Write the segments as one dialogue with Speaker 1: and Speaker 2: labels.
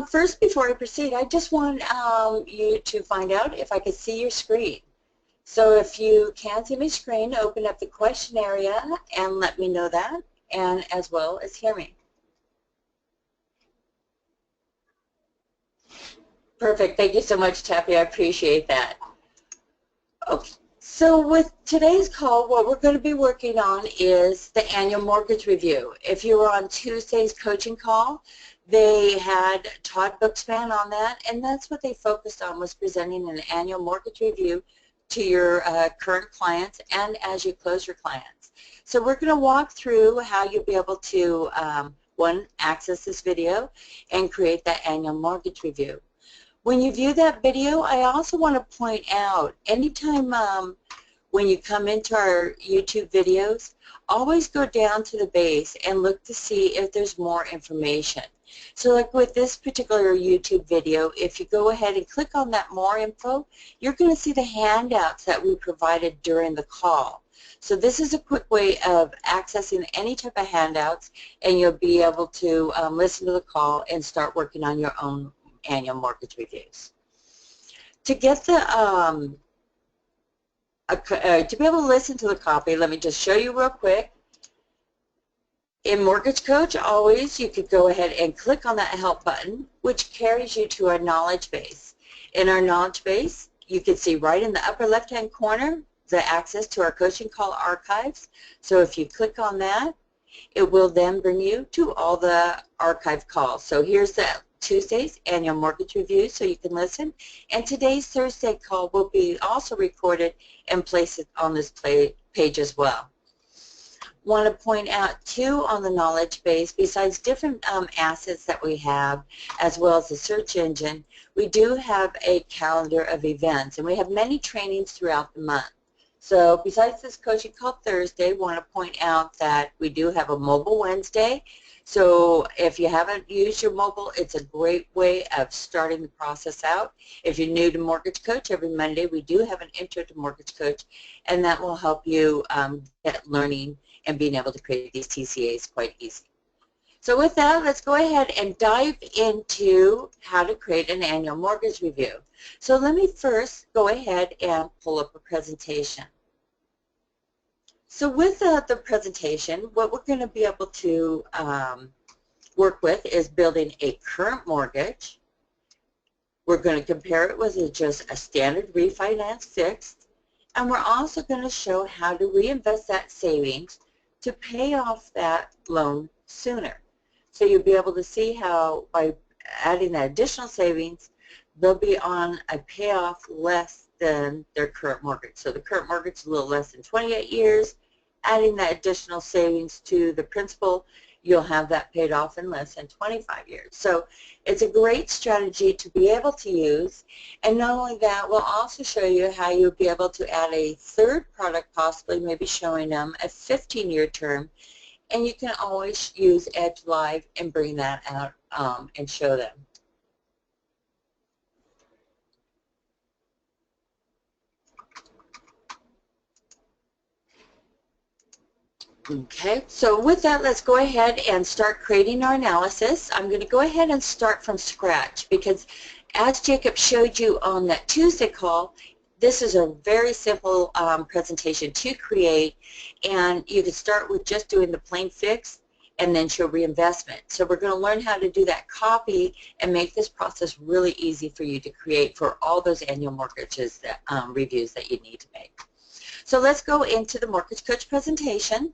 Speaker 1: First, before I proceed, I just want you to find out if I could see your screen. So if you can't see my screen, open up the question area and let me know that, and as well as hear me. Perfect. Thank you so much, Taffy. I appreciate that. Okay. So with today's call, what we're going to be working on is the annual mortgage review. If you were on Tuesday's coaching call, they had Todd Bookspan on that, and that's what they focused on, was presenting an annual mortgage review to your current clients and as you close your clients. So we're going to walk through how you'll be able to, one, access this video and create that annual mortgage review. When you view that video, I also want to point out, anytime when you come into our YouTube videos, always go down to the base and look to see if there's more information. So like with this particular YouTube video, if you go ahead and click on that more info, you're going to see the handouts that we provided during the call. So this is a quick way of accessing any type of handouts, and you'll be able to listen to the call and start working on your own annual mortgage reviews. To get the to be able to listen to the copy, let me just show you real quick. In Mortgage Coach, always you could go ahead and click on that help button, which carries you to our knowledge base. In our knowledge base, you can see right in the upper left-hand corner the access to our coaching call archives. So if you click on that, it will then bring you to all the archive calls. So here's the Tuesday's annual mortgage review, so you can listen. And today's Thursday call will be also recorded and placed on this page as well. Want to point out too, on the knowledge base, besides different assets that we have, as well as the search engine, we do have a calendar of events, and we have many trainings throughout the month. So besides this coaching call Thursday, want to point out that we do have a mobile Wednesday. So if you haven't used your mobile, it's a great way of starting the process out. If you're new to Mortgage Coach, every Monday we do have an intro to Mortgage Coach, and that will help you get learning and being able to create these TCAs quite easy. So with that, let's go ahead and dive into how to create an annual mortgage review. So let me first go ahead and pull up a presentation. So with the presentation, what we're going to be able to work with is building a current mortgage. We're going to compare it with just a standard refinance fixed, and we're also going to show how to reinvest that savings to pay off that loan sooner. So you'll be able to see how by adding that additional savings, they'll be on a payoff less than their current mortgage. So the current mortgage is a little less than 28 years. Adding that additional savings to the principal, you'll have that paid off in less than 25 years. So it's a great strategy to be able to use. And not only that, we'll also show you how you'll be able to add a third product, possibly maybe showing them a 15-year term. And you can always use Edge Live and bring that out and show them. Okay, so with that, let's go ahead and start creating our analysis. I'm going to go ahead and start from scratch because as Jacob showed you on that Tuesday call, this is a very simple presentation to create, and you can start with just doing the plain fix and then show reinvestment. So we're going to learn how to do that copy and make this process really easy for you to create for all those annual mortgages that, reviews that you need to make. So let's go into the Mortgage Coach presentation.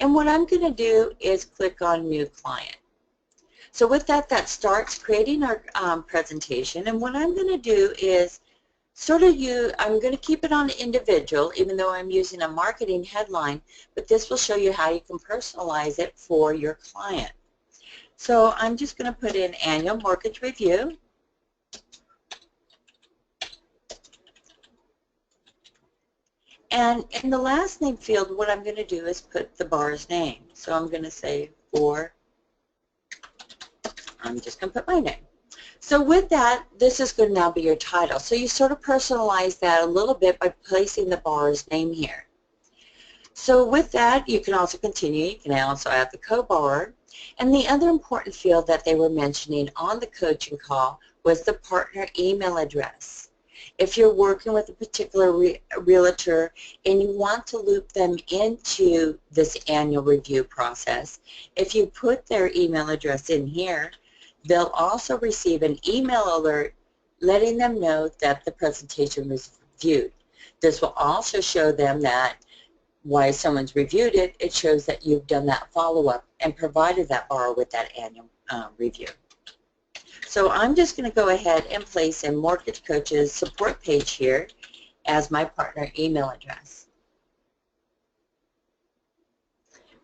Speaker 1: And what I'm going to do is click on New Client. So with that, that starts creating our presentation. And what I'm going to do is I'm going to keep it on individual, even though I'm using a marketing headline, but this will show you how you can personalize it for your client. So I'm just going to put in Annual Mortgage Review. And in the last name field, what I'm going to do is put the bar's name. So I'm going to say I'm just going to put my name. So with that, this is going to now be your title. So you sort of personalize that a little bit by placing the bar's name here. So with that, you can also continue. You can also add the co-borrower. And the other important field that they were mentioning on the coaching call was the partner email address. If you're working with a particular realtor and you want to loop them into this annual review process, if you put their email address in here, they'll also receive an email alert letting them know that the presentation was viewed. This will also show them that why someone's reviewed it, it shows that you've done that follow-up and provided that borrower with that annual review. So I'm just going to go ahead and place a Mortgage Coach's support page here as my partner email address.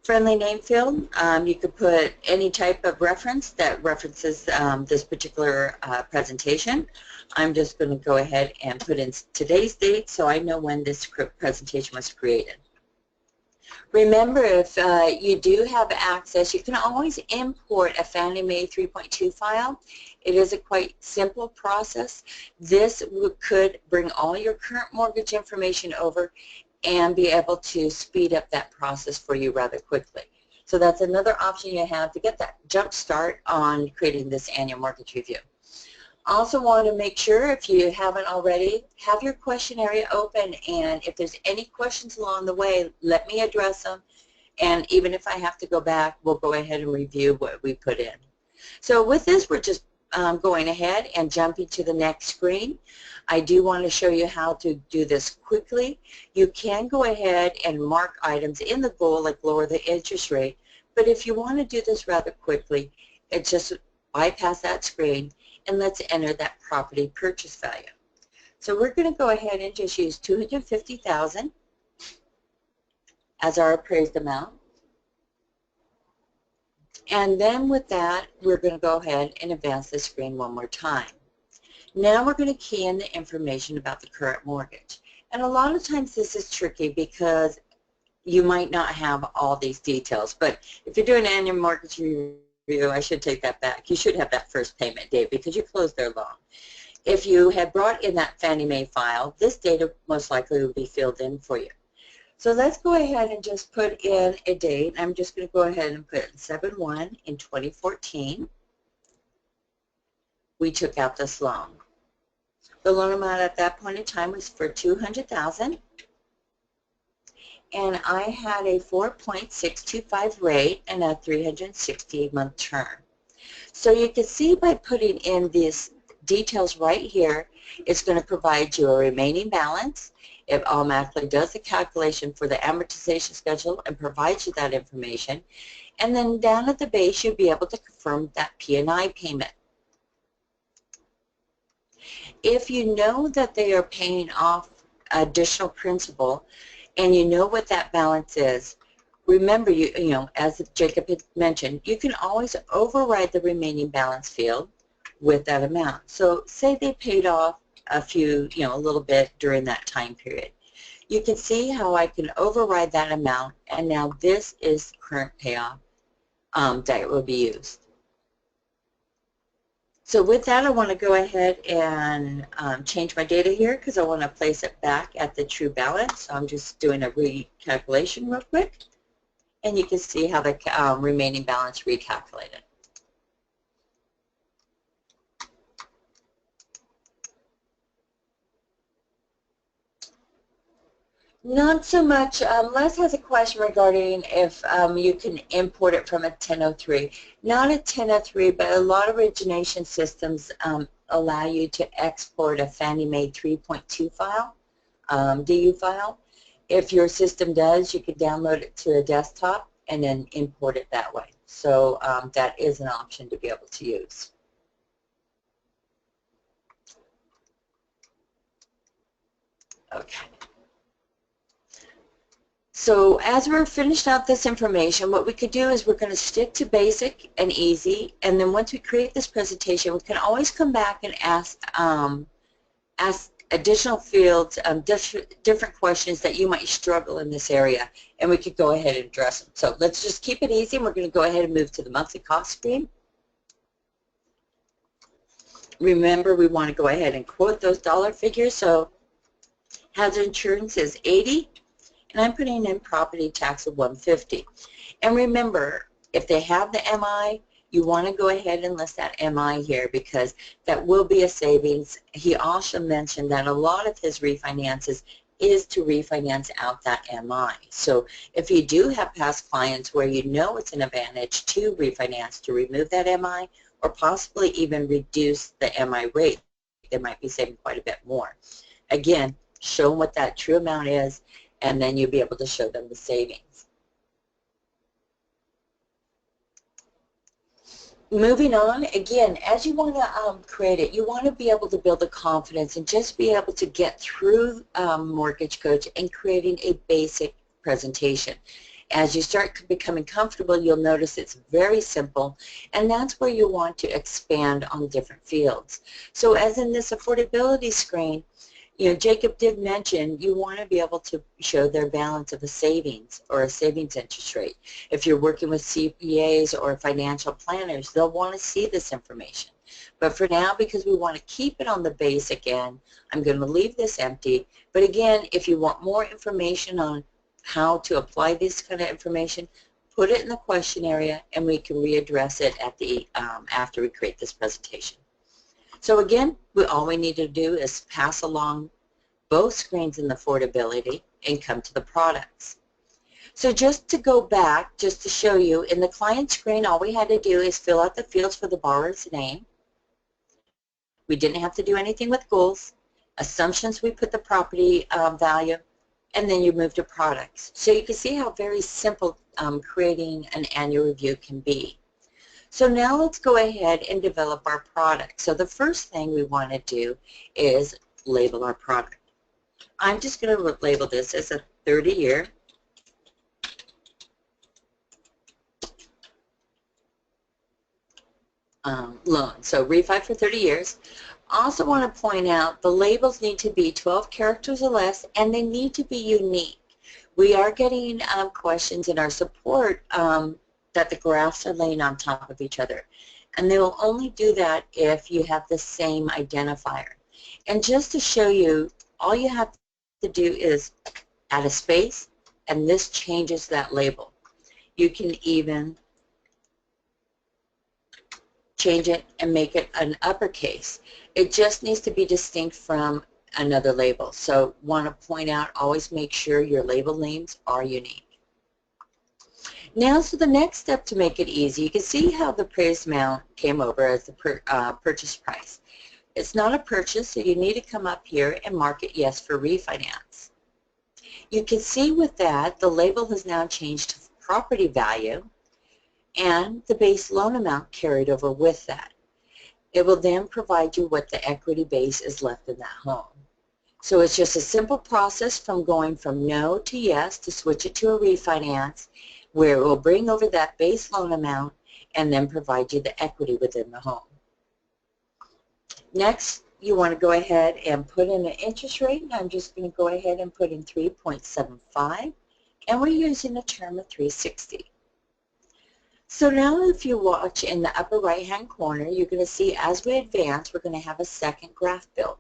Speaker 1: Friendly name field, you could put any type of reference that references this particular presentation. I'm just going to go ahead and put in today's date so I know when this presentation was created. Remember, if you do have access, you can always import a Fannie Mae 3.2 file. It is a quite simple process. This could bring all your current mortgage information over and be able to speed up that process for you rather quickly. So that's another option you have to get that jump start on creating this annual mortgage review. Also want to make sure, if you haven't already, have your question area open, and if there's any questions along the way, let me address them, and even if I have to go back, we'll go ahead and review what we put in. So with this, we're just going ahead and jumping to the next screen. I do want to show you how to do this quickly. You can go ahead and mark items in the goal, like lower the interest rate, but if you want to do this rather quickly, it just bypass that screen and let's enter that property purchase value. So we're going to go ahead and just use $250,000 as our appraised amount. And then with that, we're going to go ahead and advance the screen one more time. Now we're going to key in the information about the current mortgage. And a lot of times this is tricky because you might not have all these details. But if you're doing an annual mortgage review, I should take that back. You should have that first payment date because you closed their loan. If you had brought in that Fannie Mae file, this data most likely will be filled in for you. So let's go ahead and just put in a date. I'm just going to go ahead and put 7/1 in 2014. We took out this loan. The loan amount at that point in time was for $200,000. And I had a 4.625 rate and a 368-month term. So you can see by putting in these details right here, it's going to provide you a remaining balance. It automatically does the calculation for the amortization schedule and provides you that information. And then down at the base, you'll be able to confirm that P&I payment. If you know that they are paying off additional principal, and you know what that balance is, remember, you know, as Jacob had mentioned, you can always override the remaining balance field with that amount. So say they paid off a few, a little bit during that time period. You can see how I can override that amount, and now this is current payoff that will be used. So with that, I want to go ahead and change my data here because I want to place it back at the true balance. So I'm just doing a recalculation real quick, and you can see how the remaining balance recalculated. Not so much. Les has a question regarding if you can import it from a 1003. Not a 1003, but a lot of origination systems allow you to export a Fannie Mae 3.2 file, DU file. If your system does, you could download it to a desktop and then import it that way. So that is an option to be able to use. Okay. So as we're finished out this information, what we could do is we're going to stick to basic and easy, and then once we create this presentation, we can always come back and ask additional fields, different questions that you might struggle in this area, and we could go ahead and address them. So let's just keep it easy, and we're going to go ahead and move to the monthly cost screen. Remember, we want to go ahead and quote those dollar figures. So hazard insurance is $80. And I'm putting in property tax of $150. And remember, If they have the MI, you want to go ahead and list that MI here because that will be a savings. He also mentioned that a lot of his refinances is to refinance out that MI. So if you do have past clients where you know it's an advantage to refinance, to remove that MI or possibly even reduce the MI rate, they might be saving quite a bit more. Again, show them what that true amount is, and then you'll be able to show them the savings. Moving on, again, as you want to create it, you want to be able to build the confidence and just be able to get through Mortgage Coach and creating a basic presentation. As you start becoming comfortable, you'll notice it's very simple, and that's where you want to expand on different fields. So as in this affordability screen, you know, Jacob did mention you want to be able to show their balance of a savings or a savings interest rate. If you're working with CPAs or financial planners, they'll want to see this information. But for now, because we want to keep it on the basic end, I'm going to leave this empty. But again, if you want more information on how to apply this kind of information, put it in the question area and we can readdress it at the after we create this presentation. So again, all we need to do is pass along both screens in the affordability and come to the products. So just to go back, just to show you, in the client screen, all we had to do is fill out the fields for the borrower's name. We didn't have to do anything with goals. Assumptions, we put the property value, and then you move to products. So you can see how very simple creating an annual review can be. So now let's go ahead and develop our product. So the first thing we want to do is label our product. I'm just going to label this as a 30-year loan. So refi for 30 years. Also want to point out the labels need to be 12 characters or less, and they need to be unique. We are getting questions in our support that the graphs are laying on top of each other. And they will only do that if you have the same identifier. And just to show you, all you have to do is add a space, and this changes that label. You can even change it and make it an uppercase. It just needs to be distinct from another label. So want to point out, always make sure your label names are unique. Now, so the next step to make it easy, you can see how the appraised amount came over as the purchase price. It's not a purchase, so you need to come up here and mark it yes for refinance. You can see with that, the label has now changed to property value and the base loan amount carried over with that. It will then provide you what the equity base is left in that home. So it's just a simple process from going from no to yes to switch it to a refinance, where it will bring over that base loan amount and then provide you the equity within the home. Next, you want to go ahead and put in an interest rate, and I'm just going to go ahead and put in 3.75, and we're using a term of 360. So now if you watch in the upper right hand corner, you're going to see as we advance, we're going to have a second graph built.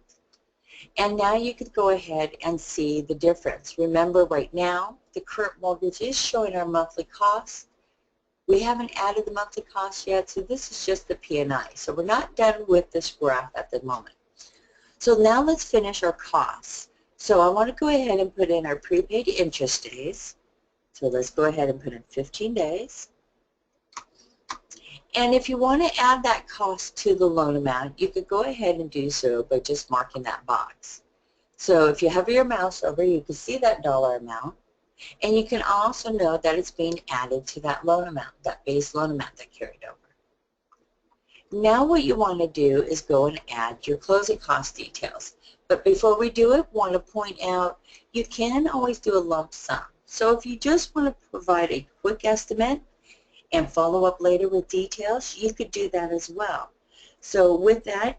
Speaker 1: And now you could go ahead and see the difference. Remember, right now, the current mortgage is showing our monthly costs. We haven't added the monthly costs yet, so this is just the P&I. So we're not done with this graph at the moment. So now let's finish our costs. So I want to go ahead and put in our prepaid interest days. So let's go ahead and put in 15 days. And if you want to add that cost to the loan amount, you could go ahead and do so by just marking that box. So if you hover your mouse over, you can see that dollar amount, and you can also know that it's being added to that loan amount, that base loan amount that carried over. Now what you want to do is go and add your closing cost details. But before we do it, want to point out you can always do a lump sum. So if you just want to provide a quick estimate and follow up later with details, you could do that as well. So with that,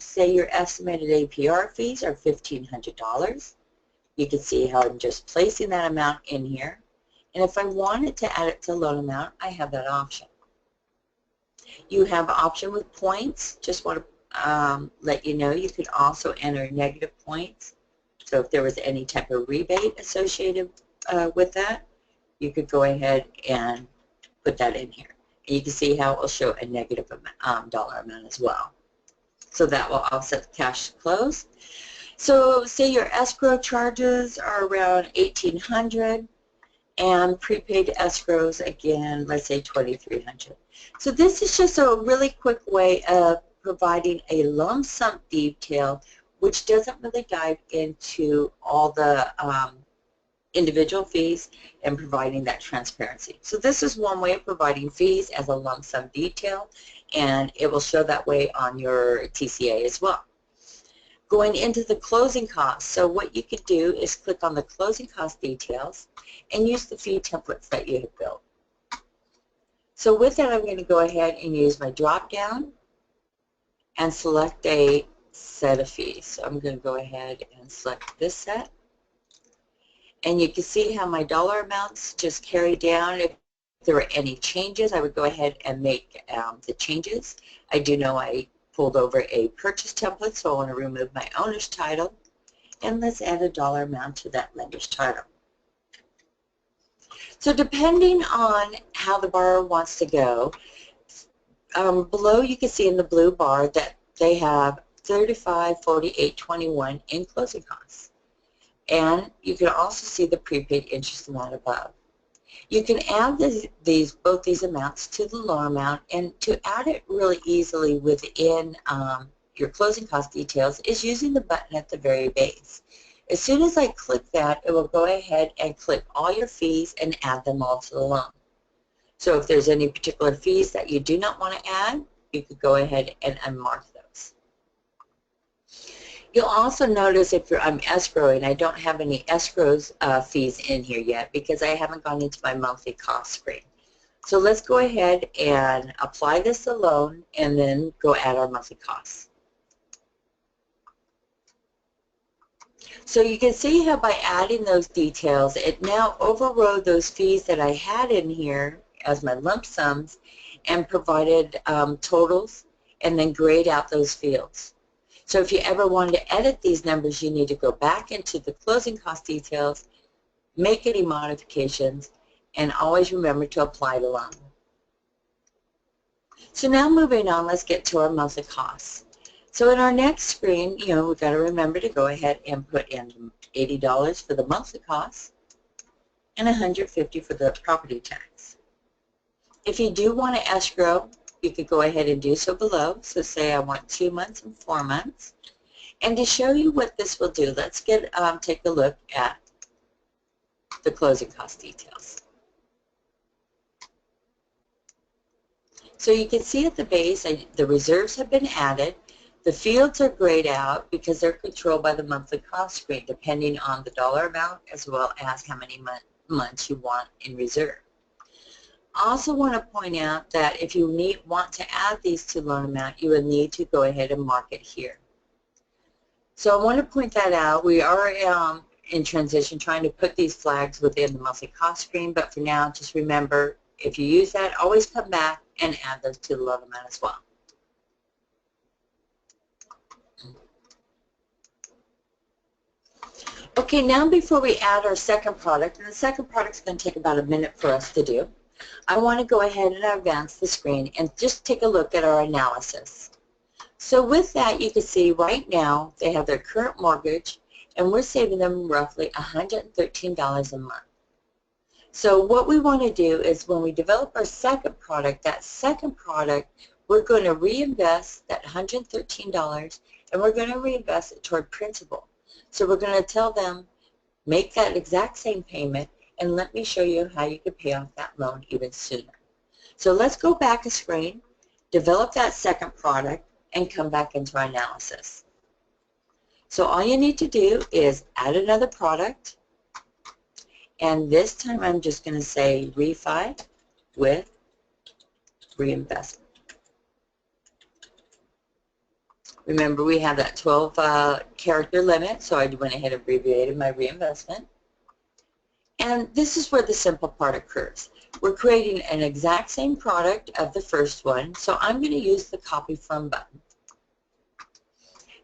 Speaker 1: say your estimated APR fees are $1,500. You can see how I'm just placing that amount in here. And if I wanted to add it to loan amount, I have that option. You have an option with points. Just want to let you know you could also enter negative points. So if there was any type of rebate associated with that, you could go ahead and put that in here. And you can see how it will show a negative dollar amount as well. So that will offset the cash to close. So say your escrow charges are around $1,800 and prepaid escrows, again, let's say $2,300. So this is just a really quick way of providing a lump sum detail which doesn't really dive into all the individual fees and providing that transparency. So this is one way of providing fees as a lump sum detail, and it will show that way on your TCA as well. Going into the closing costs, so what you could do is click on the closing cost details and use the fee templates that you have built. So with that, I'm going to go ahead and use my drop down and select a set of fees. So I'm going to go ahead and select this set. And you can see how my dollar amounts just carry down. If there were any changes, I would go ahead and make the changes. I do know I pulled over a purchase template, so I want to remove my owner's title. And let's add a dollar amount to that lender's title. So depending on how the borrower wants to go, below you can see in the blue bar that they have $35, $48, $21 in closing costs. And you can also see the prepaid interest amount above. You can add both these amounts to the loan amount, and to add it really easily within your closing cost details is using the button at the very base. As soon as I click that, it will go ahead and click all your fees and add them all to the loan. So if there's any particular fees that you do not want to add, you could go ahead and unmark those. You'll also notice if I'm escrowing, I don't have any escrows fees in here yet because I haven't gone into my monthly cost screen. So let's go ahead and apply this alone and then go add our monthly costs. So you can see how by adding those details, it now overrode those fees that I had in here as my lump sums and provided totals and then grayed out those fields. So if you ever wanted to edit these numbers, you need to go back into the closing cost details, make any modifications, and always remember to apply the loan. So now moving on, let's get to our monthly costs. So in our next screen, we've got to remember to go ahead and put in $80 for the monthly costs and $150 for the property tax. If you do want to escrow, you could go ahead and do so below. So say I want 2 months and 4 months. And to show you what this will do, let's take a look at the closing cost details. So you can see at the base, the reserves have been added. The fields are grayed out because they're controlled by the monthly cost screen, depending on the dollar amount as well as how many months you want in reserve. I also want to point out that if you want to add these to loan amount, you will need to go ahead and mark it here. So I want to point that out. We are in transition trying to put these flags within the monthly cost screen, but for now, just remember, if you use that, always come back and add those to the loan amount as well. Okay, now before we add our second product, and the second product is going to take about a minute for us to do, I want to go ahead and advance the screen and just take a look at our analysis. So with that, you can see right now they have their current mortgage, and we're saving them roughly $113 a month. So what we want to do is when we develop our second product, we're going to reinvest that $113, and we're going to reinvest it toward principal. So we're going to tell them, make that exact same payment, and let me show you how you can pay off that loan even sooner. So let's go back a screen, develop that second product, and come back into our analysis. So all you need to do is add another product, and this time I'm just going to say refi with reinvestment. Remember, we have that 12 character limit, so I went ahead and abbreviated my reinvestment. And this is where the simple part occurs. We're creating an exact same product of the first one, so I'm going to use the Copy From button.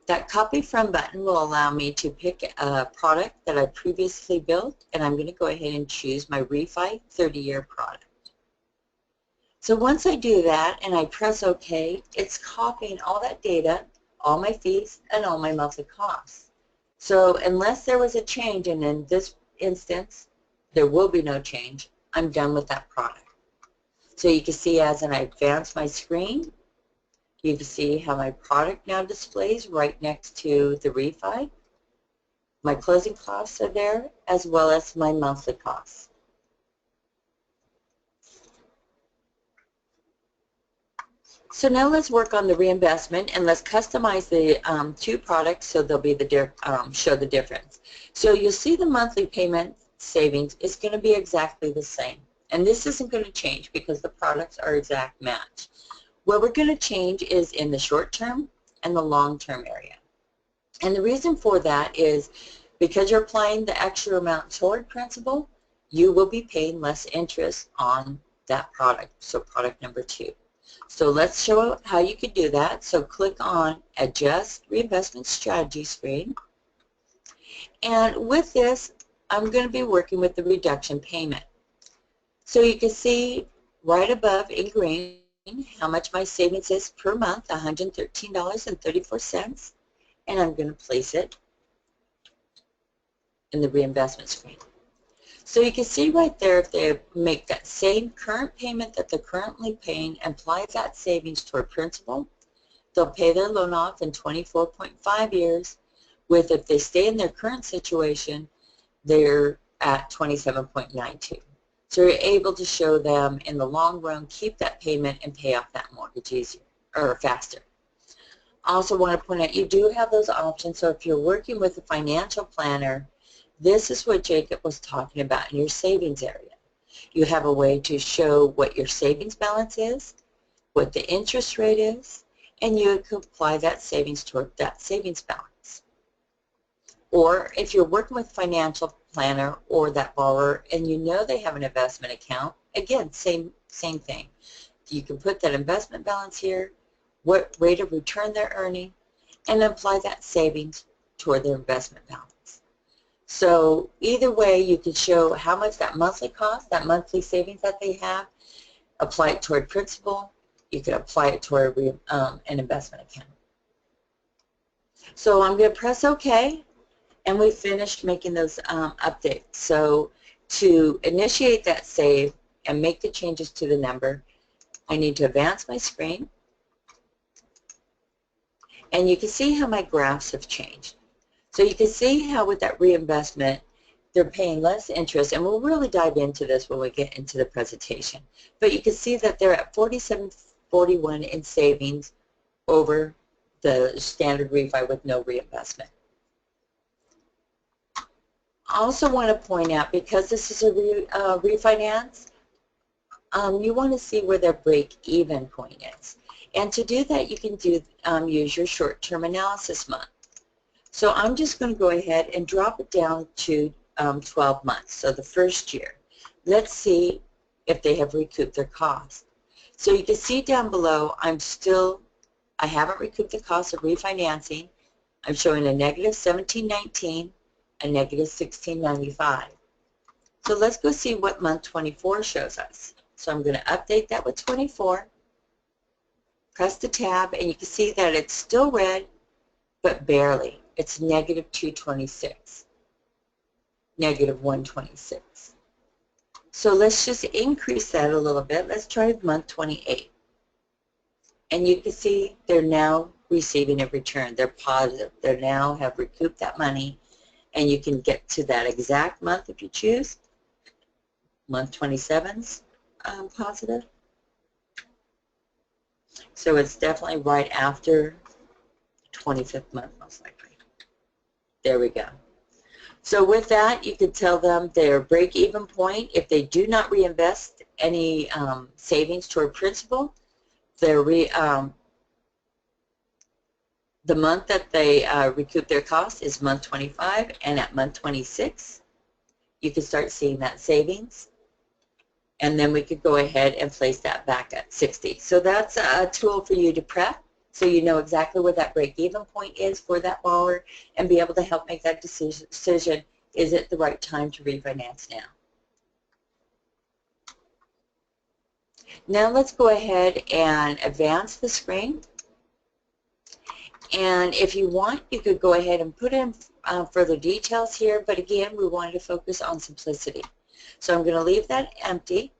Speaker 1: That Copy From button will allow me to pick a product that I previously built, and I'm going to go ahead and choose my refi 30-year product. So once I do that and I press OK, it's copying all that data, all my fees, and all my monthly costs. So unless there was a change, and in this instance, there will be no change, I'm done with that product. So you can see as I advance my screen, you can see how my product now displays right next to the refi. My closing costs are there, as well as my monthly costs. So now let's work on the reinvestment, and let's customize the two products so they'll be show the difference. So you'll see the monthly payment savings is going to be exactly the same. And this isn't going to change because the products are exact match. What we're going to change is in the short term and the long term area. And the reason for that is because you're applying the extra amount toward principal, you will be paying less interest on that product, so product number 2. So let's show how you can do that. So click on Adjust Reinvestment Strategy screen. And with this, I'm going to be working with the reduction payment. So you can see right above in green how much my savings is per month, $113.34. And I'm going to place it in the reinvestment screen. So you can see right there, if they make that same current payment that they're currently paying and apply that savings toward principal, they'll pay their loan off in 24.5 years, with if they stay in their current situation, they're at 27.92. So you're able to show them in the long run, keep that payment and pay off that mortgage easier or faster. I also want to point out you do have those options, so if you're working with a financial planner, this is what Jacob was talking about in your savings area. You have a way to show what your savings balance is, what the interest rate is, and you can apply that savings toward that savings balance. Or if you're working with a financial planner or that borrower and you know they have an investment account, again, same thing. You can put that investment balance here, what rate of return they're earning, and apply that savings toward their investment balance. So either way, you can show how much that monthly cost, that monthly savings that they have, apply it toward principal. You can apply it toward an investment account. So I'm going to press OK, and we finished making those updates. So to initiate that save and make the changes to the number, I need to advance my screen. And you can see how my graphs have changed. So you can see how with that reinvestment, they're paying less interest, and we'll really dive into this when we get into the presentation. But you can see that they're at $47.41 in savings over the standard refi with no reinvestment. I also want to point out, because this is a refinance, you want to see where their break-even point is. And to do that, you can use your short-term analysis month. So I'm just going to go ahead and drop it down to 12 months, so the first year. Let's see if they have recouped their cost. So you can see down below, I haven't recouped the cost of refinancing. I'm showing a negative $17.19, a negative $16.95. So let's go see what month 24 shows us. So I'm going to update that with 24, press the tab, and you can see that it's still red, but barely. It's negative 226, negative 126. So let's just increase that a little bit. Let's try month 28. And you can see they're now receiving a return. They're positive. They now have recouped that money, and you can get to that exact month if you choose. Month 27's positive. So it's definitely right after 25th month, most likely. There we go. So with that, you can tell them their break-even point. If they do not reinvest any savings toward principal, the month that they recoup their costs is month 25, and at month 26, you can start seeing that savings. And then we could go ahead and place that back at 60. So that's a tool for you to prep, so you know exactly where that break-even point is for that borrower and be able to help make that decision, is it the right time to refinance now? Now let's go ahead and advance the screen. And if you want, you could go ahead and put in further details here, but again, we wanted to focus on simplicity. So I'm going to leave that empty.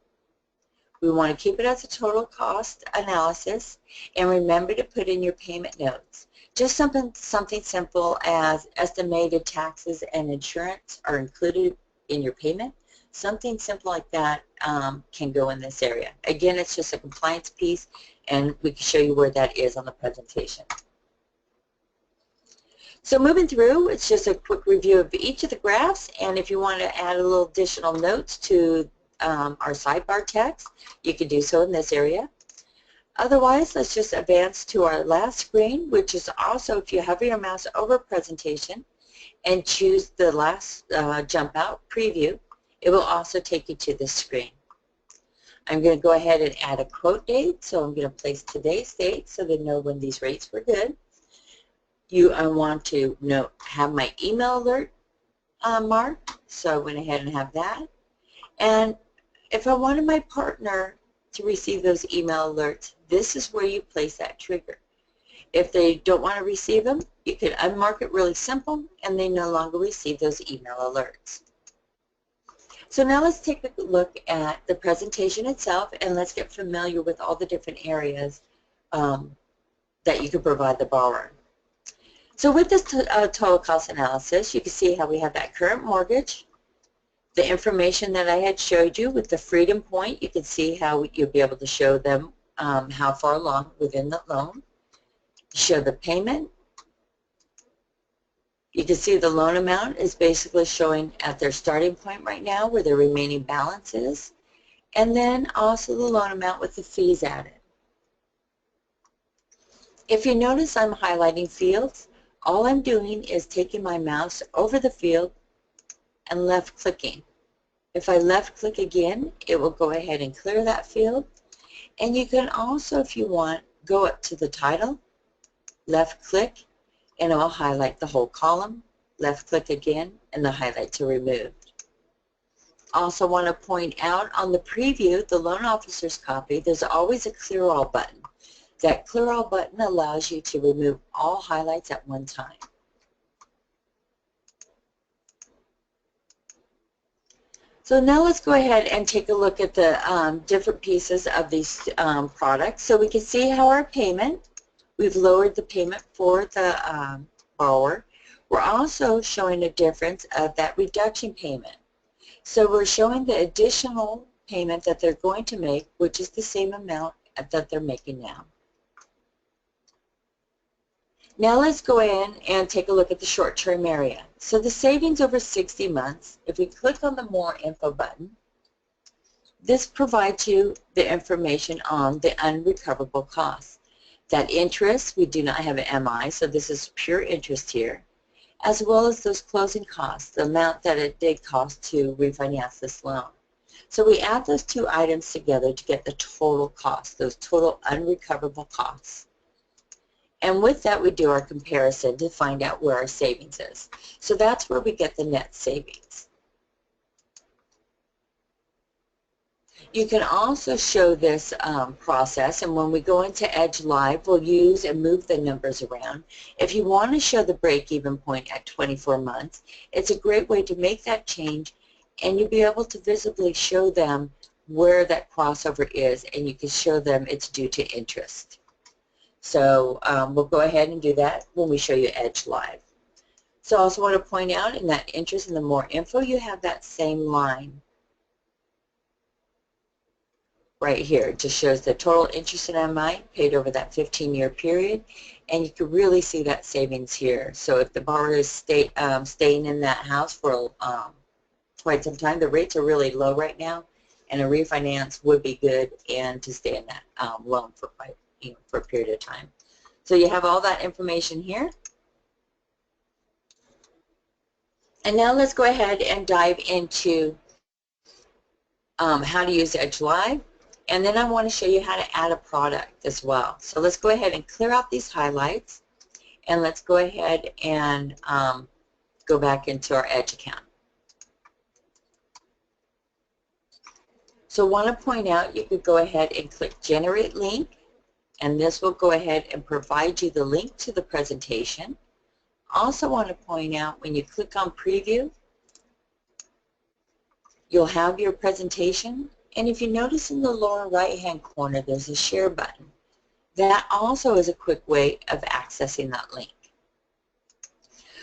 Speaker 1: We want to keep it as a total cost analysis, and remember to put in your payment notes. Just something simple as estimated taxes and insurance are included in your payment. Something simple like that can go in this area. Again, it's just a compliance piece, and we can show you where that is on the presentation. So moving through, it's just a quick review of each of the graphs, and if you want to add a little additional notes to our sidebar text, you can do so in this area. Otherwise, let's just advance to our last screen, which is also, if you hover your mouse over presentation and choose the last jump out preview, it will also take you to this screen. I'm going to go ahead and add a quote date, so I'm going to place today's date so they know when these rates were good. I want to have my email alert marked, so I went ahead and have that. And if I wanted my partner to receive those email alerts, this is where you place that trigger. If they don't want to receive them, you can unmark it really simple, and they no longer receive those email alerts. So now let's take a look at the presentation itself, and let's get familiar with all the different areas that you can provide the borrower. So with this total cost analysis, you can see how we have that current mortgage, the information that I had showed you with the freedom point. You can see how you'll be able to show them how far along within the loan. Show the payment. You can see the loan amount is basically showing at their starting point right now where their remaining balance is, and then also the loan amount with the fees added. If you notice, I'm highlighting fields. All I'm doing is taking my mouse over the field and left clicking. If I left click again, it will go ahead and clear that field. And you can also, if you want, go up to the title, left click, and it will highlight the whole column. Left click again, and the highlights are removed. Also want to point out on the preview, the loan officer's copy, there's always a clear all button. That clear all button allows you to remove all highlights at one time. So now let's go ahead and take a look at the different pieces of these products. So we can see how our payment, we've lowered the payment for the borrower. We're also showing a difference of that reduction payment. So we're showing the additional payment that they're going to make, which is the same amount that they're making now. Now let's go in and take a look at the short-term area. So the savings over 60 months, if we click on the More Info button, this provides you the information on the unrecoverable costs. That interest, we do not have an MI, so this is pure interest here, as well as those closing costs, the amount that it did cost to refinance this loan. So we add those two items together to get the total cost, those total unrecoverable costs. And with that, we do our comparison to find out where our savings is. So that's where we get the net savings. You can also show this process, and when we go into Edge Live, we'll use and move the numbers around. If you want to show the break-even point at 24 months, it's a great way to make that change, and you'll be able to visibly show them where that crossover is, and you can show them it's due to interest. So we'll go ahead and do that when we show you Edge Live. So I also want to point out in that interest in the More Info, you have that same line right here. It just shows the total interest in MI paid over that 15-year period, and you can really see that savings here. So if the borrower is staying in that house for quite some time, the rates are really low right now, and a refinance would be good and to stay in that loan for for a period of time. So you have all that information here. And now let's go ahead and dive into how to use Edge Live. And then I want to show you how to add a product as well. So let's go ahead and clear out these highlights. And let's go ahead and go back into our Edge account. So I want to point out you could go ahead and click Generate Link, and this will go ahead and provide you the link to the presentation. Also want to point out when you click on Preview, you'll have your presentation, and if you notice in the lower right-hand corner there's a Share button. That also is a quick way of accessing that link.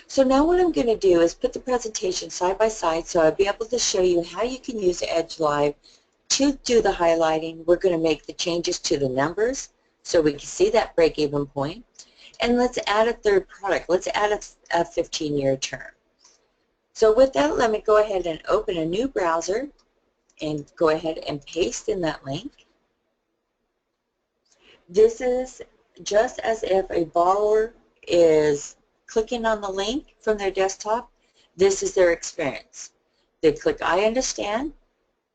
Speaker 1: So now what I'm going to do is put the presentation side by side so I'll be able to show you how you can use Edge Live to do the highlighting. We're going to make the changes to the numbers so we can see that break-even point. And let's add a third product. Let's add a 15-year term. So with that, let me go ahead and open a new browser and go ahead and paste in that link. This is just as if a borrower is clicking on the link from their desktop. This is their experience. They click I understand,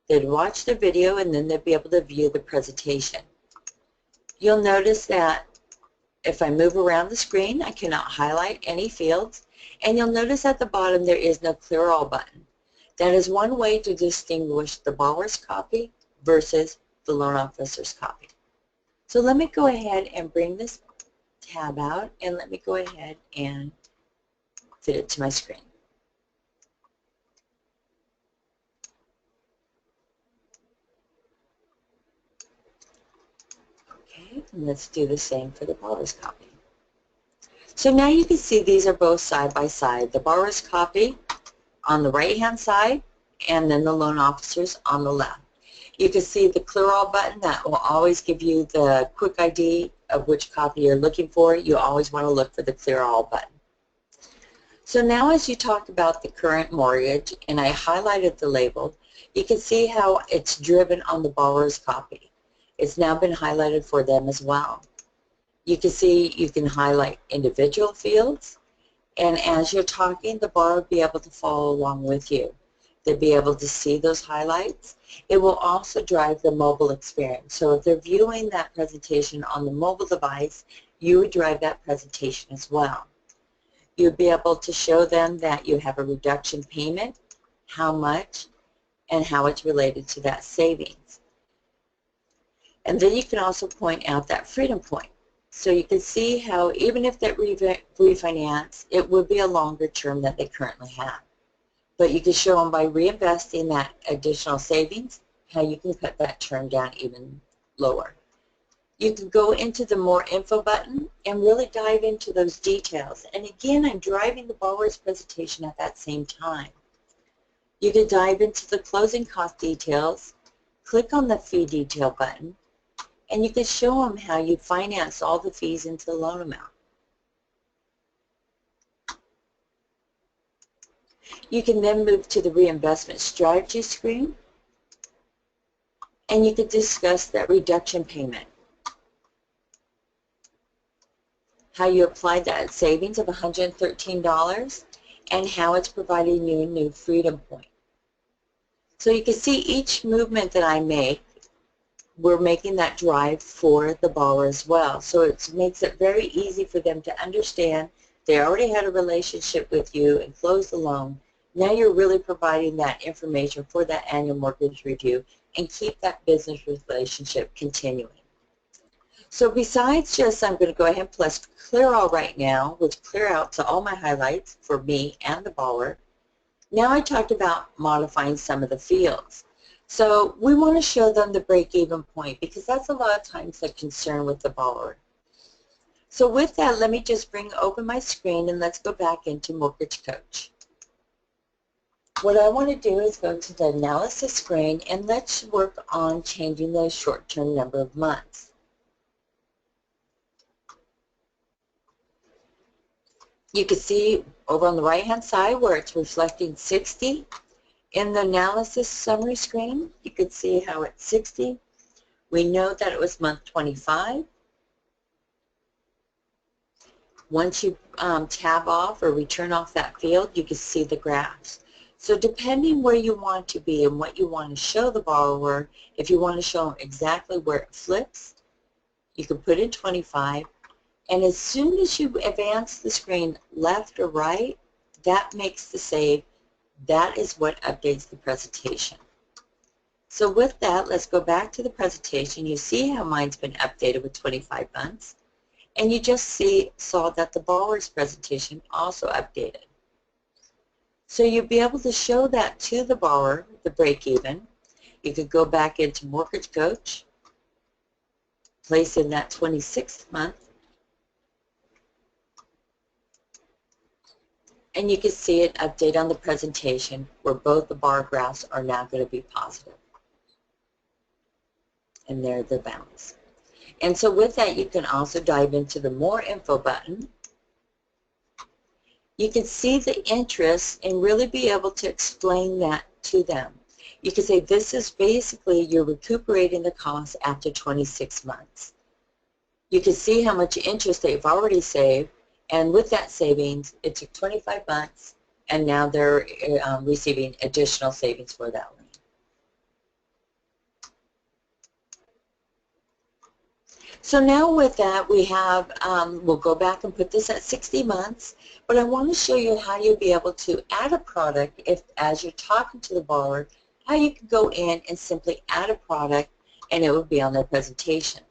Speaker 1: they'd watch the video, and then they'd be able to view the presentation. You'll notice that if I move around the screen, I cannot highlight any fields, and you'll notice at the bottom there is no Clear All button. That is one way to distinguish the borrower's copy versus the loan officer's copy. So let me go ahead and bring this tab out, and let me go ahead and fit it to my screen. Okay, and let's do the same for the borrower's copy. So now you can see these are both side by side. The borrower's copy on the right-hand side, and then the loan officer's on the left. You can see the Clear All button that will always give you the quick ID of which copy you're looking for. You always want to look for the Clear All button. So now as you talk about the current mortgage, and I highlighted the label, you can see how it's driven on the borrower's copy. It's now been highlighted for them as well. You can see you can highlight individual fields, and as you're talking, the borrower will be able to follow along with you. They'll be able to see those highlights. It will also drive the mobile experience. So if they're viewing that presentation on the mobile device, you would drive that presentation as well. You'll be able to show them that you have a reduction payment, how much, and how it's related to that savings. And then you can also point out that freedom point. So you can see how even if that refinance, it would be a longer term that they currently have. But you can show them by reinvesting that additional savings how you can cut that term down even lower. You can go into the More Info button and really dive into those details. And again, I'm driving the borrower's presentation at that same time. You can dive into the closing cost details, click on the Fee Detail button, and you can show them how you finance all the fees into the loan amount. You can then move to the Reinvestment Strategy screen, and you can discuss that reduction payment, how you applied that savings of $113, and how it's providing you a new freedom point. So you can see each movement that I make, we're making that drive for the borrower as well. So it makes it very easy for them to understand they already had a relationship with you and closed the loan. Now you're really providing that information for that annual mortgage review and keep that business relationship continuing. So besides just, I'm going to go ahead and press Clear All right now, which clear out to all my highlights for me and the borrower. Now I talked about modifying some of the fields. So we want to show them the break-even point because that's a lot of times the concern with the borrower. So with that, let me just open my screen and let's go back into Mortgage Coach. What I want to do is go to the analysis screen and let's work on changing the short-term number of months. You can see over on the right-hand side where it's reflecting 60. In the analysis summary screen, you can see how it's 60. We know that it was month 25. Once you tab off or return off that field, you can see the graphs. So depending where you want to be and what you want to show the borrower, if you want to show them exactly where it flips, you can put in 25. And as soon as you advance the screen left or right, that makes the save. That is what updates the presentation. So with that, let's go back to the presentation. You see how mine's been updated with 25 months. And you just saw that the borrower's presentation also updated. So you'll be able to show that to the borrower, the break-even. You could go back into Mortgage Coach, place in that 26th month, and you can see it update on the presentation where both the bar graphs are now going to be positive. And there the balance. And so with that, you can also dive into the More Info button. You can see the interest and really be able to explain that to them. You can say this is basically you're recuperating the cost after 26 months. You can see how much interest they've already saved, and with that savings, it took 25 months, and now they're receiving additional savings for that one. So now with that, we have, we'll go back and put this at 60 months, but I want to show you how you'll be able to add a product if, as you're talking to the borrower, how you can go in and simply add a product and it will be on their presentation.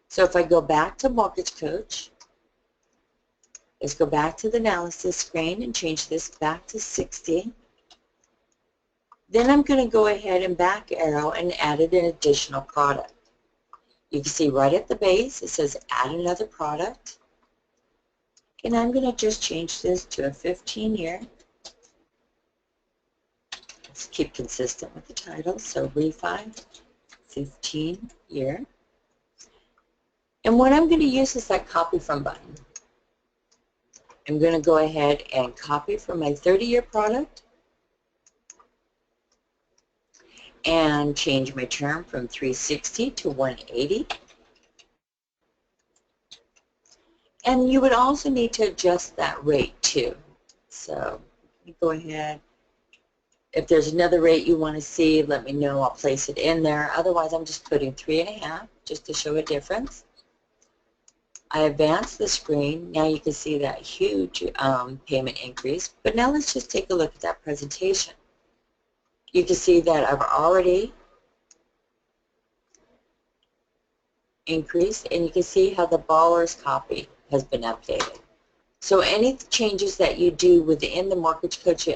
Speaker 1: So if I go back to Mortgage Coach, let's go back to the analysis screen and change this back to 60. Then I'm going to go ahead and back arrow and add an additional product. You can see right at the base it says add another product, and I'm going to just change this to a 15-year. Let's keep consistent with the title, so refi 15-year. And what I'm going to use is that copy from button. I'm going to go ahead and copy from my 30-year product and change my term from 360 to 180. And you would also need to adjust that rate too. So let me go ahead. If there's another rate you want to see, let me know. I'll place it in there. Otherwise, I'm just putting 3.5 just to show a difference. I advance the screen. Now you can see that huge payment increase. But now let's just take a look at that presentation. You can see that I've already increased, and you can see how the borrower's copy has been updated. So any changes that you do within the Mortgage Coach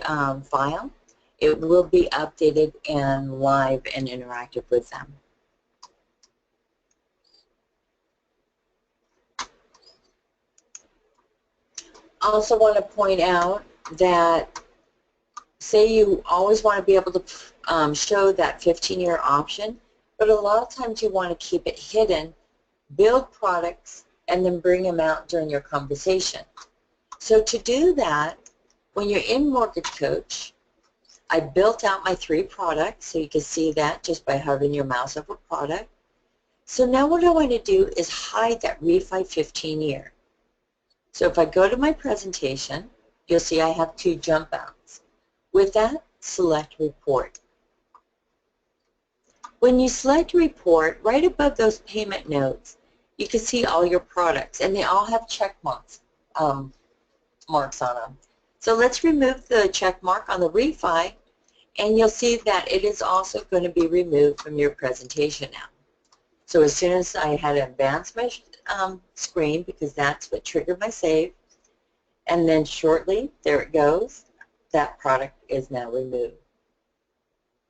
Speaker 1: file, it will be updated and live and interactive with them. I also want to point out that say you always want to be able to show that 15-year option, but a lot of times you want to keep it hidden, build products, and then bring them out during your conversation. So to do that, when you're in Mortgage Coach, I built out my 3 products, so you can see that just by hovering your mouse over product. So now what I want to do is hide that refi 15-year. So if I go to my presentation, you'll see I have 2 jump outs. With that, select Report. When you select Report, right above those payment notes, you can see all your products, and they all have check marks on them. So let's remove the check mark on the refi, and you'll see that it is also going to be removed from your presentation now. So as soon as I had advanced my screen, because that's what triggered my save, and then shortly, there it goes, that product is now removed.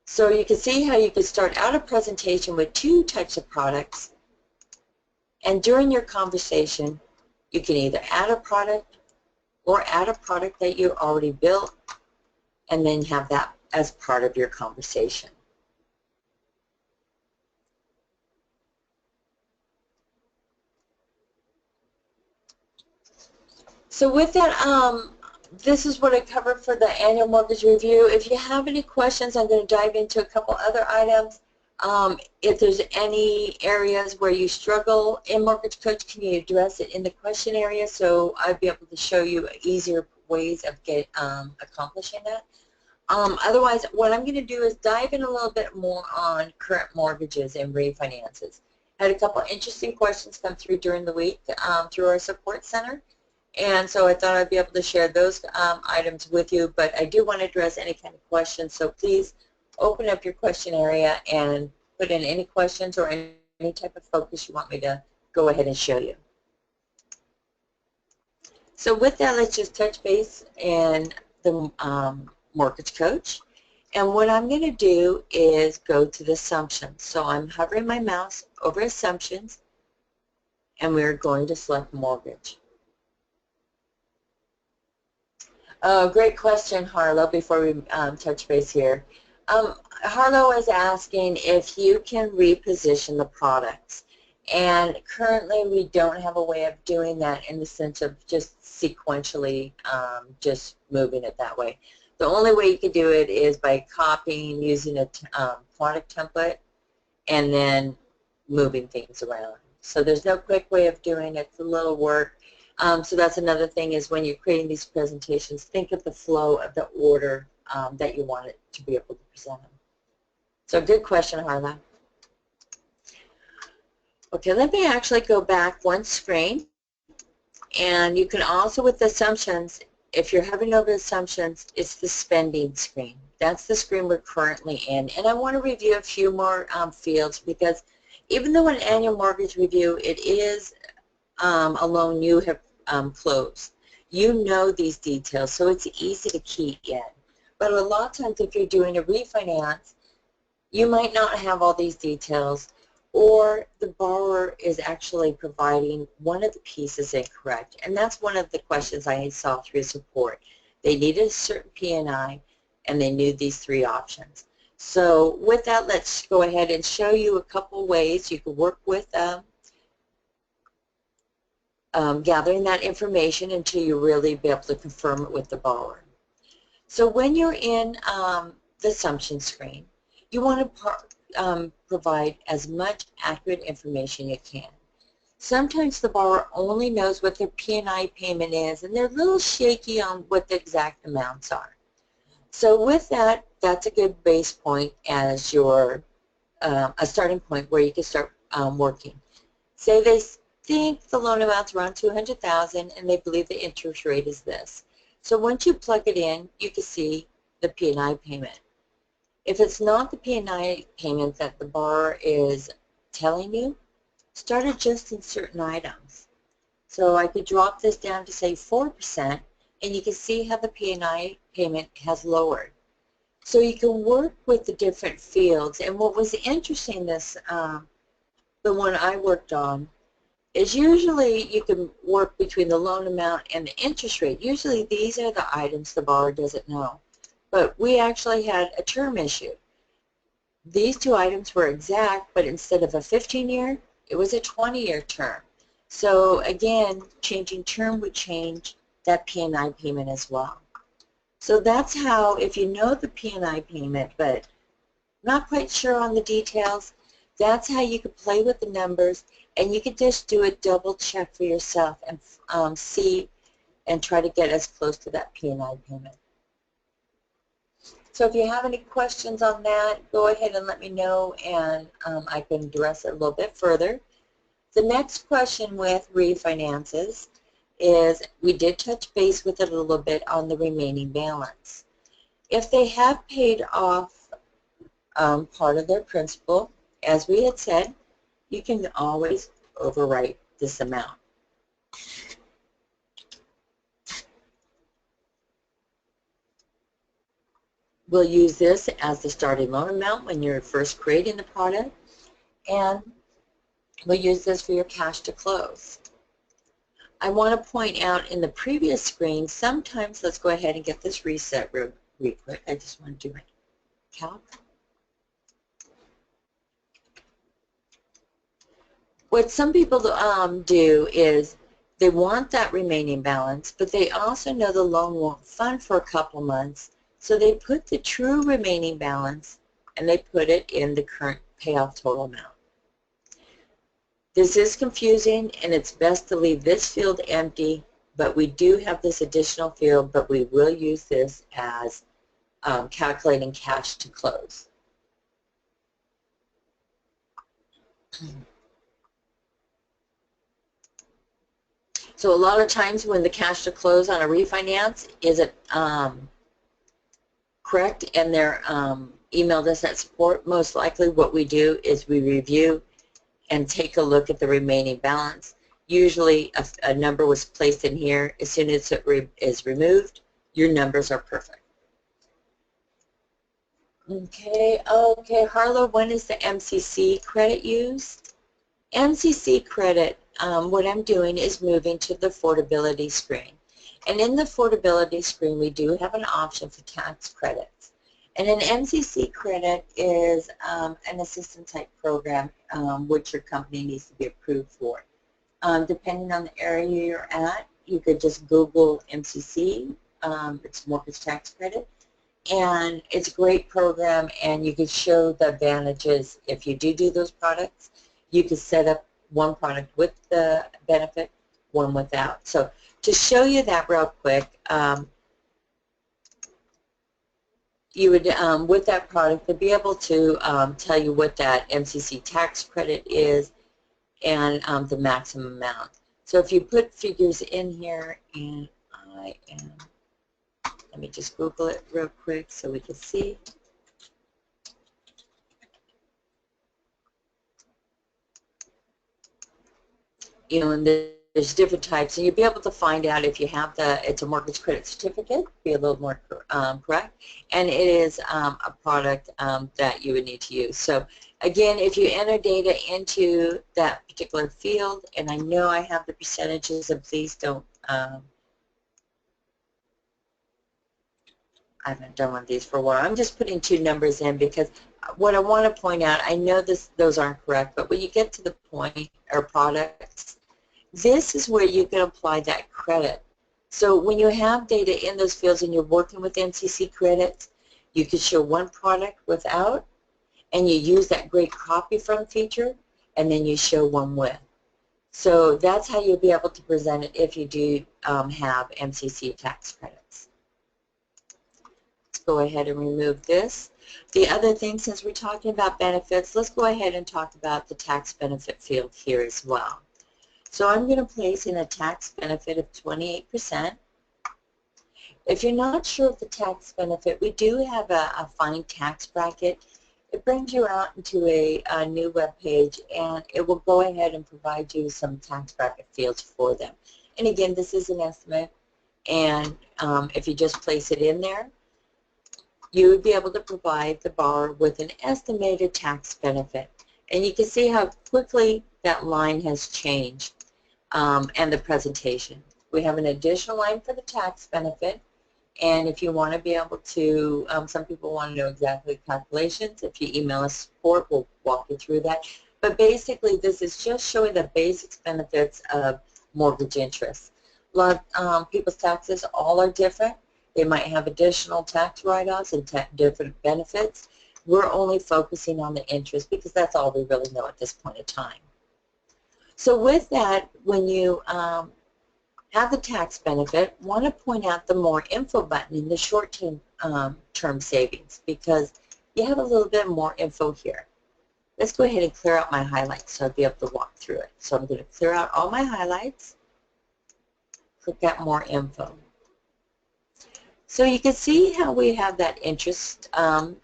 Speaker 1: So you can see how you can start out a presentation with 2 types of products, and during your conversation, you can either add a product or add a product that you already built, and then have that as part of your conversation. So with that, this is what I covered for the annual mortgage review. If you have any questions, I'm going to dive into a couple other items. If there's any areas where you struggle in Mortgage Coach, can you address it in the question area so I'll be able to show you easier ways of accomplishing that. Otherwise, what I'm going to do is dive in a little bit more on current mortgages and refinances. I had a couple interesting questions come through during the week through our support center. And so I thought I'd be able to share those items with you, but I do want to address any kind of questions, so please open up your question area and put in any questions or any type of focus you want me to go ahead and show you. So with that, let's just touch base in the Mortgage Coach. And what I'm going to do is go to the assumptions. So I'm hovering my mouse over assumptions, and we're going to select mortgage. Oh, great question, Harlow, before we touch base here. Harlow is asking if you can reposition the products. And currently we don't have a way of doing that in the sense of just sequentially just moving it that way. The only way you can do it is by copying using a product template and then moving things around. So there's no quick way of doing it. It's a little work. So that's another thing is when you're creating these presentations, think of the flow of the order that you want it to be able to present them. So good question, Harla. Okay, let me actually go back one screen. And you can also, with the assumptions, if you're hovering over assumptions, it's the spending screen. That's the screen we're currently in. And I want to review a few more fields because even though an annual mortgage review, it is a loan you have closed. You know these details, so it's easy to key in. But a lot of times if you're doing a refinance, you might not have all these details, or the borrower is actually providing one of the pieces incorrect. And that's one of the questions I saw through support. They needed a certain P&I, and they knew these three options. So with that, let's go ahead and show you a couple ways you can work with gathering that information until you really be able to confirm it with the borrower. So when you're in the assumption screen, you want to provide as much accurate information you can. Sometimes the borrower only knows what their P&I payment is, and they're a little shaky on what the exact amounts are. So with that, that's a good base point as your a starting point where you can start working. Say they think the loan amount's around $200,000 and they believe the interest rate is this. So once you plug it in, you can see the P&I payment. If it's not the P&I payment that the borrower is telling you, start adjusting certain items. So I could drop this down to say 4%, and you can see how the P&I payment has lowered. So you can work with the different fields. And what was interesting, the one I worked on, is usually you can work between the loan amount and the interest rate. Usually these are the items the borrower doesn't know. But we actually had a term issue. These two items were exact, but instead of a 15-year, it was a 20-year term. So again, changing term would change that P&I payment as well. So that's how, if you know the P&I payment, but not quite sure on the details, that's how you could play with the numbers, and you could just do a double check for yourself and see and try to get as close to that P&I payment. So if you have any questions on that, go ahead and let me know, and I can address it a little bit further. The next question with refinances is, we did touch base with it a little bit on the remaining balance. If they have paid off part of their principal, as we had said, you can always overwrite this amount. We'll use this as the starting loan amount when you're first creating the product, and we'll use this for your cash to close. I want to point out in the previous screen, sometimes, let's go ahead and get this reset real quick. I just want to do my calc. What some people do is they want that remaining balance, but they also know the loan won't fund for a couple months, so they put the true remaining balance and they put it in the current payoff total amount. This is confusing, and it's best to leave this field empty, but we do have this additional field, but we will use this as calculating cash to close. So a lot of times when the cash to close on a refinance isn't correct and they're emailed us at support, most likely what we do is we review and take a look at the remaining balance. Usually a number was placed in here. As soon as it is removed, your numbers are perfect. Okay, Harlow, when is the MCC credit used? MCC credit, what I'm doing is moving to the affordability screen. And in the affordability screen, we do have an option for tax credits. And an MCC credit is an assistant type program which your company needs to be approved for. Depending on the area you're at, you could just Google MCC, it's mortgage tax credit, and it's a great program, and you could show the advantages if you do those products. You could set up one product with the benefit, one without. So to show you that real quick, you would, with that product, to be able to tell you what that MCC tax credit is and the maximum amount. So if you put figures in here, and let me just Google it real quick so we can see. You know, and there's different types, and you'll be able to find out if you have it's a mortgage credit certificate, be a little more correct, and it is a product that you would need to use. So again, if you enter data into that particular field, and I know I have the percentages, and please don't, I haven't done one of these for a while. I'm just putting two numbers in because what I want to point out, I know those aren't correct, but when you get to the point, or products, this is where you can apply that credit. So when you have data in those fields and you're working with MCC credits, you can show one product without, and you use that great copy from feature, and then you show one with. So that's how you'll be able to present it if you do have MCC tax credits. Let's go ahead and remove this. The other thing, since we're talking about benefits, let's go ahead and talk about the tax benefit field here as well. So I'm going to place in a tax benefit of 28%. If you're not sure of the tax benefit, we do have a fine tax bracket. It brings you out into a new web page, and it will go ahead and provide you some tax bracket fields for them. And again, this is an estimate, and if you just place it in there, you would be able to provide the borrower with an estimated tax benefit. And you can see how quickly that line has changed. And the presentation. We have an additional line for the tax benefit, and if you want to be able to, some people want to know exactly calculations. If you email us support, we'll walk you through that. But basically, this is just showing the basic benefits of mortgage interest. A lot of people's taxes all are different. They might have additional tax write-offs and different benefits. We're only focusing on the interest because that's all we really know at this point in time. So with that, when you have the tax benefit, want to point out the more info button in the short-term term savings, because you have a little bit more info here. Let's go ahead and clear out my highlights so I'll be able to walk through it. So I'm going to clear out all my highlights, click that more info. So you can see how we have that interest over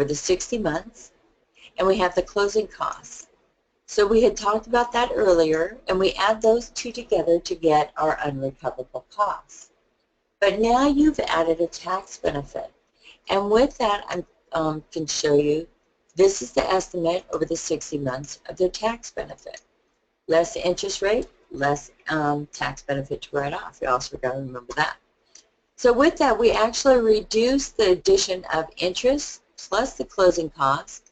Speaker 1: the 60 months, and we have the closing costs. So we had talked about that earlier, and we add those two together to get our unrecoverable costs. But now you've added a tax benefit, and with that I can show you this is the estimate over the 60 months of their tax benefit. Less interest rate, less tax benefit to write off. You also got to remember that. So with that, we actually reduce the addition of interest plus the closing costs,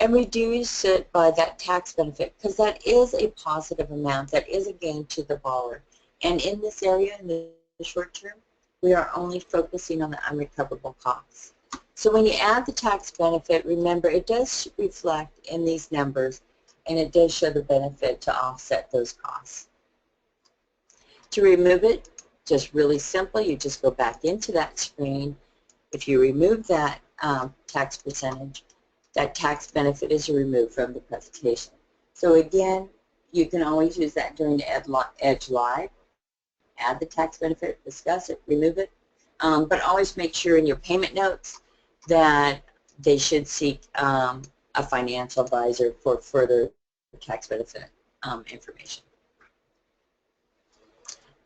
Speaker 1: and reduce it by that tax benefit, because that is a positive amount. That is a gain to the borrower. And in this area, in the short term, we are only focusing on the unrecoverable costs. So when you add the tax benefit, remember it does reflect in these numbers, and it does show the benefit to offset those costs. To remove it, just really simple, you just go back into that screen. If you remove that tax percentage, that tax benefit is removed from the presentation. So again, you can always use that during the Edge Live. Add the tax benefit, discuss it, remove it, but always make sure in your payment notes that they should seek a financial advisor for further tax benefit information.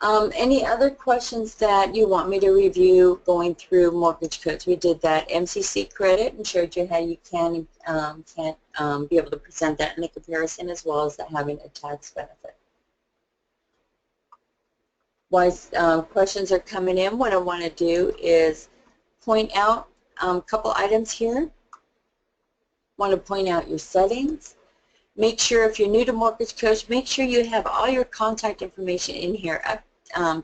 Speaker 1: Any other questions that you want me to review going through mortgage codes? We did that MCC credit and showed you how you can be able to present that in the comparison, as well as having a tax benefit. While questions are coming in, what I want to do is point out a couple items here. Want to point out your settings. Make sure, if you're new to Mortgage Coach, make sure you have all your contact information in here up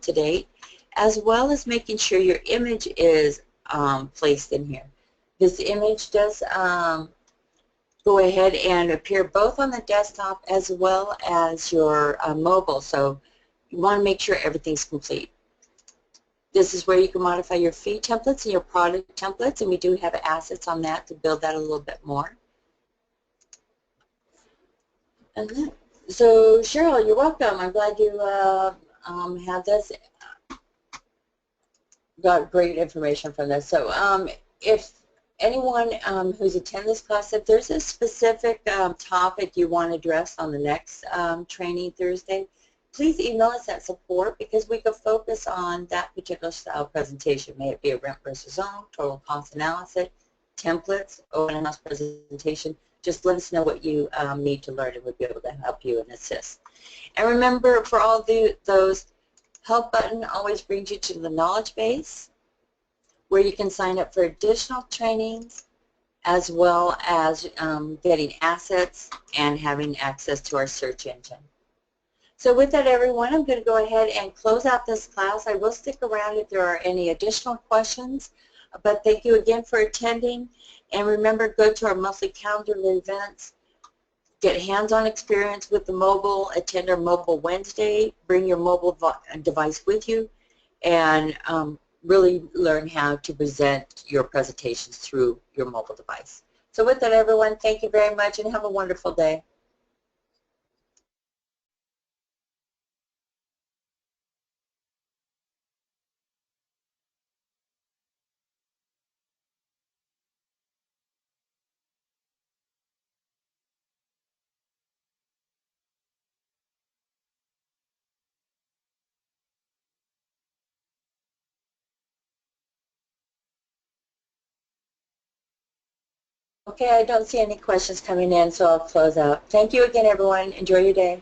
Speaker 1: to date, as well as making sure your image is placed in here. This image does go ahead and appear both on the desktop as well as your mobile, so you want to make sure everything's complete. This is where you can modify your fee templates and your product templates, and we do have assets on that to build that a little bit more. So Cheryl, you're welcome. I'm glad you have this. Got great information from this. So if anyone who's attended this class, if there's a specific topic you want addressed on the next training Thursday, please email us at support, because we could focus on that particular style presentation. May it be a rent versus own, total cost analysis, templates, open house presentation. Just let us know what you need to learn, and we'll be able to help you and assist. And remember, for all those, help button always brings you to the knowledge base, where you can sign up for additional trainings, as well as getting assets and having access to our search engine. So with that, everyone, I'm going to go ahead and close out this class. I will stick around if there are any additional questions, but thank you again for attending. And remember, go to our monthly calendar of events, get hands-on experience with the mobile, attend our Mobile Wednesday, bring your mobile device with you, and really learn how to present your presentations through your mobile device. So with that, everyone, thank you very much and have a wonderful day. Okay, I don't see any questions coming in, so I'll close out. Thank you again, everyone. Enjoy your day.